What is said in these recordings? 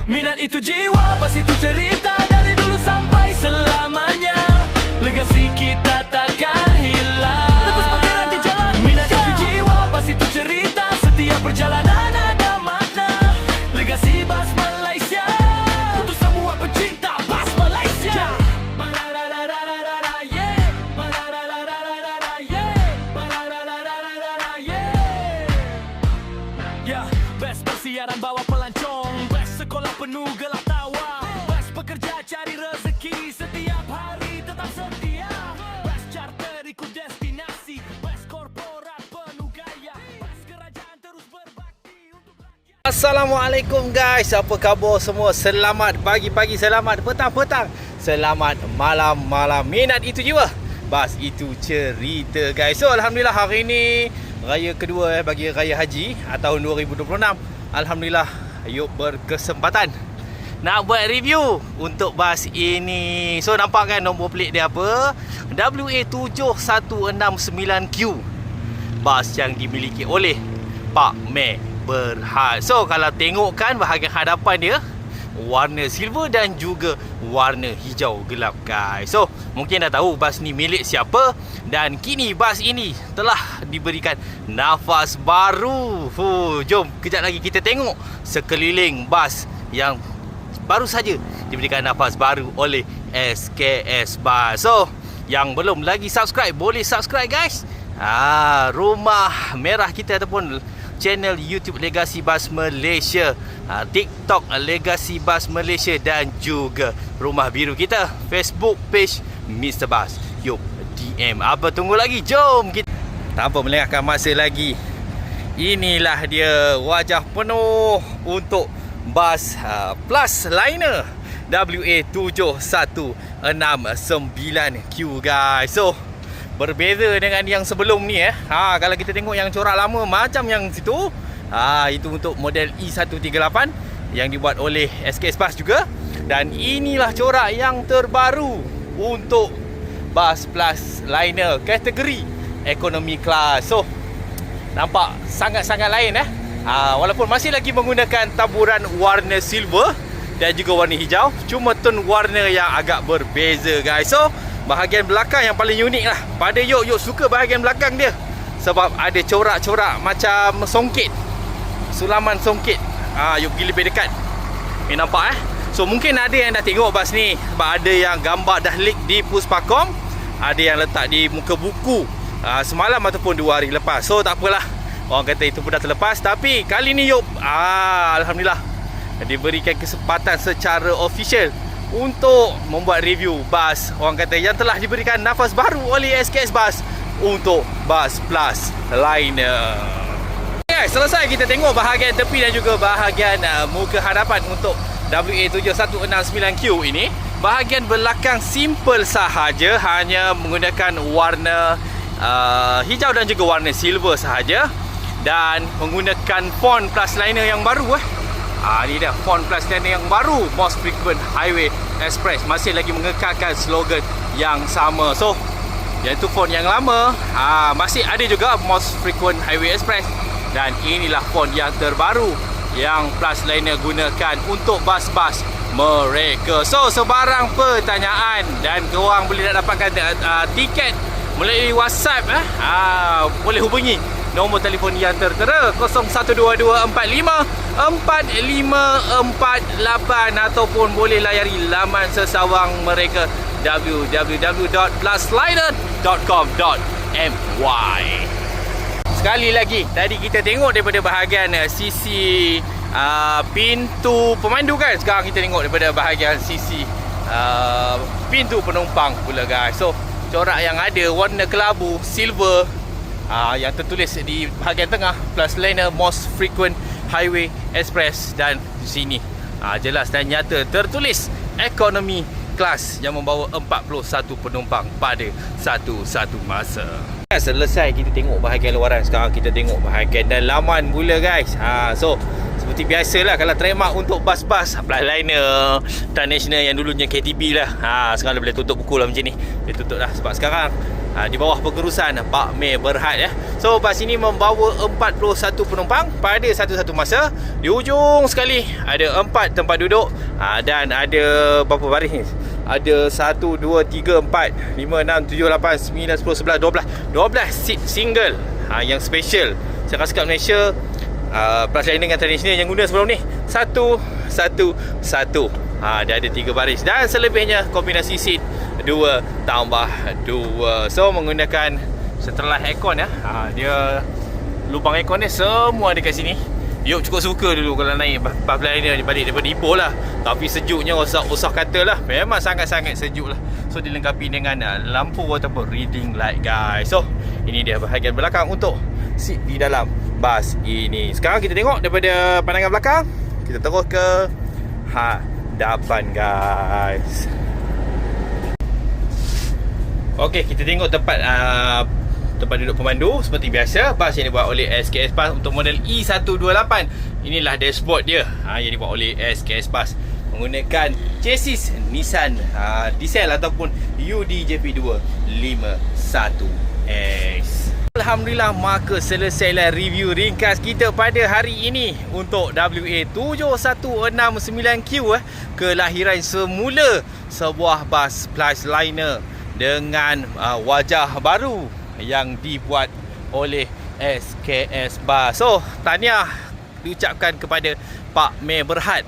Minat itu jiwa, pas itu cerita dari dulu sampai selamanya. Legasi kita takkan hilang. Tebus parkiran di jalan. Minat itu jiwa, pas itu cerita. Setiap perjalanan ada makna. Legasi bas Malaysia untuk semua pecinta bas Malaysia. Best persiaran bawa pelancong, best sekolah penuh gelak tawa, best pekerja cari rezeki setiap hari tetap setia, best charter ikut destinasi, best korporat penuh gaya, best kerajaan terus berbakti untuk rakyat. Assalamualaikum guys, apa khabar semua? Selamat pagi-pagi, selamat petang-petang, selamat malam-malam. Minat itu jiwa, bas itu cerita guys. So Alhamdulillah hari ini raya kedua bagi Raya Haji tahun 2026. Alhamdulillah Ayub berkesempatan nak buat review untuk bas ini. So nampak kan nombor plate dia apa? WA7169Q, bas yang dimiliki oleh Pak Mek Berhad. So kalau tengok kan bahagian hadapan dia warna silver dan juga warna hijau gelap guys. So mungkin dah tahu bas ni milik siapa, dan kini bas ini telah diberikan nafas baru. Jom kejap lagi kita tengok sekeliling bas yang baru saja diberikan nafas baru oleh SKS Bus. So yang belum lagi subscribe, boleh subscribe guys. Rumah merah kita ataupun channel YouTube Legasi Bus Malaysia, TikTok Legasi Bus Malaysia, dan juga rumah biru kita Facebook page Mr. Bus. Yuk DM, apa tunggu lagi? Jom kita, tanpa melengahkan masa lagi, inilah dia wajah penuh untuk bas Plus Liner WA7169Q guys. So berbeza dengan yang sebelum ni kalau kita tengok yang corak lama macam yang situ, itu untuk model E138 yang dibuat oleh SKS Bus juga. Dan inilah corak yang terbaru untuk bas Plus Liner kategori ekonomi kelas. So nampak sangat-sangat lain walaupun masih lagi menggunakan taburan warna silver dan juga warna hijau, cuma tone warna yang agak berbeza guys. So bahagian belakang yang paling unik lah pada Yuk suka bahagian belakang dia, sebab ada corak-corak macam songket, sulaman songket. Yuk pergi lebih dekat, nampak So mungkin ada yang dah tengok bas ni, sebab ada yang gambar dah leak di Puspakom, ada yang letak di muka buku semalam ataupun 2 hari lepas. So tak apalah, orang kata itu pun dah terlepas. Tapi kali ni Yuk Alhamdulillah diberikan kesempatan secara official untuk membuat review bas, orang kata, yang telah diberikan nafas baru oleh SKS Bus untuk bas Plus Liner. Guys, selesai kita tengok bahagian tepi dan juga bahagian muka hadapan untuk WA7169Q ini. Bahagian belakang simple sahaja, hanya menggunakan warna hijau dan juga warna silver sahaja, dan menggunakan font Plus Liner yang baru ni dia font Plus Liner yang baru, Most Frequent Highway Express. Masih lagi mengekalkan slogan yang sama. So iaitu font yang lama masih ada juga Most Frequent Highway Express, dan inilah font yang terbaru yang Plus Liner gunakan untuk bas-bas mereka. So sebarang pertanyaan dan korang boleh nak dapatkan tiket melalui WhatsApp, boleh hubungi nombor telefon yang tertera 0122454548, ataupun boleh layari laman sesawang mereka www.plusliner.com.my. Sekali lagi, tadi kita tengok daripada bahagian sisi pintu pemandu kan, sekarang kita tengok daripada bahagian sisi pintu penumpang pula guys. So corak yang ada warna kelabu silver, yang tertulis di bahagian tengah Plus Liner Most Frequent Highway Express, dan di sini jelas dan nyata tertulis ekonomi kelas yang membawa 41 penumpang pada satu masa. Selesai kita tengok bahagian luaran, sekarang kita tengok bahagian dalaman pula guys. So seperti biasalah, kalau trademark untuk bas-bas Plus Liner Transnational yang dulunya KTB lah, sekarang dah boleh tutup buku lah macam ni. Dia tutup dah sebab sekarang di bawah pengurusan Pak Meh Berhad ya. So bas ini membawa 41 penumpang pada satu-satu masa. Di ujung sekali ada 4 tempat duduk, dan ada berapa baris ni? Ada 1, 2, 3, 4, 5, 6, 7, 8, 9, 10, 11, 12 seat single, yang special. Saya rasa kat Malaysia plus lain dengan tradisional yang guna sebelum ni 1, 1, 1. Dia ada 3 baris, dan selebihnya kombinasi seat 2 tambah 2. So menggunakan setelah aircon ya. Dia lubang aircon ni semua ada kat sini. Yuk cukup suka dulu kalau naik bas liner balik daripada Ipoh lah. Tapi sejuknya usah kata lah. Memang sangat-sangat sejuk lah. So dilengkapi dengan lampu ataupun reading light guys. So ini dia bahagian belakang untuk seat di dalam bas ini. Sekarang kita tengok daripada pandangan belakang. Kita terus ke hadapan guys. Okey, kita tengok tempat duduk pemandu seperti biasa. Bas yang dibuat oleh SKS Bus untuk model E128. Inilah dashboard dia yang dibuat oleh SKS Bus menggunakan chassis Nissan diesel ataupun UDJP 251S. Alhamdulillah, maka selesailah review ringkas kita pada hari ini untuk WA7169Q, kelahiran semula sebuah bas plus liner dengan wajah baru yang dibuat oleh SKS Bus. So tahniah diucapkan kepada Pak Meh Berhad.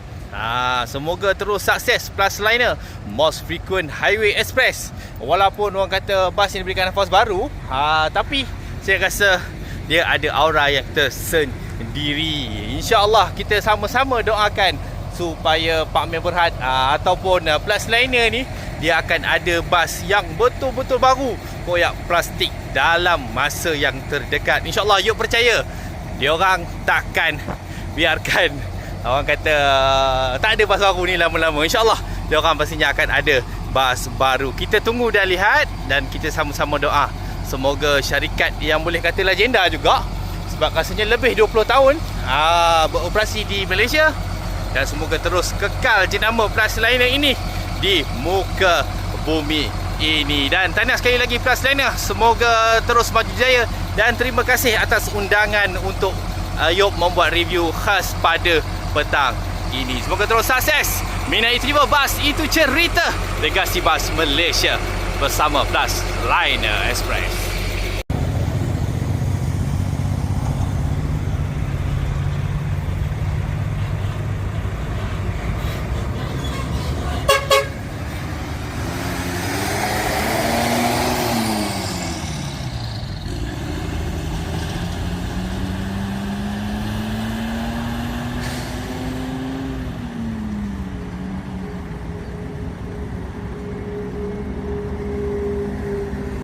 Semoga terus sukses plus liner most frequent highway express. Walaupun orang kata bas ini diberikan nafas baru, tapi saya rasa dia ada aura yang tersendiri. InsyaAllah kita sama-sama doakan supaya Pak Meh Berhad ataupun plus liner ni dia akan ada bas yang betul-betul baru, koyak plastik dalam masa yang terdekat. InsyaAllah, yuk percaya, diorang takkan biarkan orang kata tak ada bas baru ni lama-lama. InsyaAllah diorang pastinya akan ada bas baru. Kita tunggu dan lihat, dan kita sama-sama doa semoga syarikat yang boleh kata legenda juga, sebab rasanya lebih 20 tahun beroperasi di Malaysia, dan semoga terus kekal jenama plus liner ini di muka bumi ini. Dan tahniah sekali lagi plus liner, semoga terus maju jaya, dan terima kasih atas undangan untuk Yop membuat review khas pada petang ini. Semoga terus sukses. Mina itu juga bas, itu cerita Legasi Bus Malaysia bersama Plus Liner Express.